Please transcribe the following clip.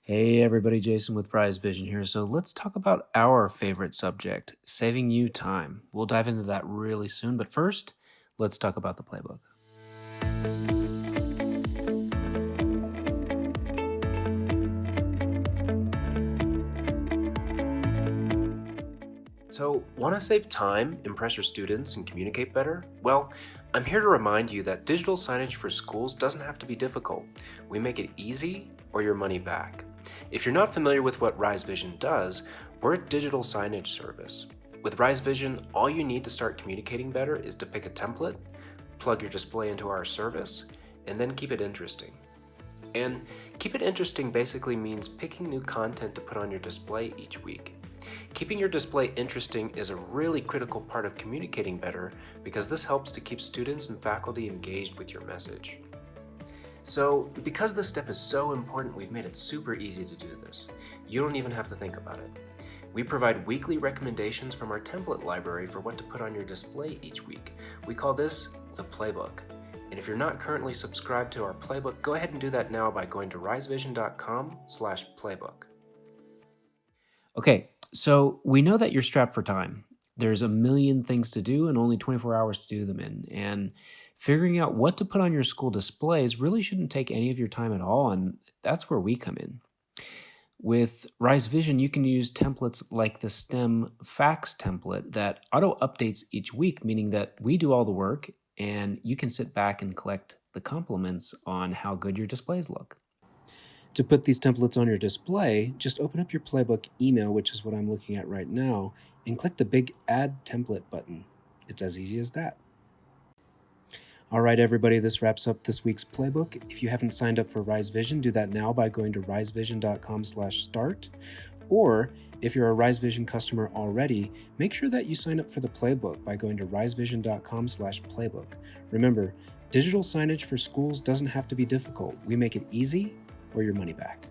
Hey everybody, Jason with Rise Vision here. So let's talk about our favorite subject, saving you time. We'll dive into that really soon, but first, let's talk about the playbook. So, want to save time, impress your students, and communicate better? Well, I'm here to remind you that digital signage for schools doesn't have to be difficult. We make it easy or your money back. If you're not familiar with what Rise Vision does, we're a digital signage service. With Rise Vision, all you need to start communicating better is to pick a template, plug your display into our service, and then keep it interesting. And keep it interesting basically means picking new content to put on your display each week. Keeping your display interesting is a really critical part of communicating better because this helps to keep students and faculty engaged with your message. So, because this step is so important, we've made it super easy to do this. You don't even have to think about it. We provide weekly recommendations from our template library for what to put on your display each week. We call this the Playbook. And if you're not currently subscribed to our Playbook, go ahead and do that now by going to risevision.com/playbook. Okay, so we know that you're strapped for time. There's a million things to do and only 24 hours to do them in. And figuring out what to put on your school displays really shouldn't take any of your time at all. And that's where we come in. With Rise Vision, you can use templates like the STEM facts template that auto updates each week, meaning that we do all the work and you can sit back and collect the compliments on how good your displays look. To put these templates on your display, just open up your Playbook email, which is what I'm looking at right now, and click the big Add Template button. It's as easy as that. All right, everybody, this wraps up this week's Playbook. If you haven't signed up for Rise Vision, do that now by going to risevision.com/start. Or if you're a Rise Vision customer already, make sure that you sign up for the Playbook by going to risevision.com/playbook. Remember, digital signage for schools doesn't have to be difficult. We make it easy or your money back.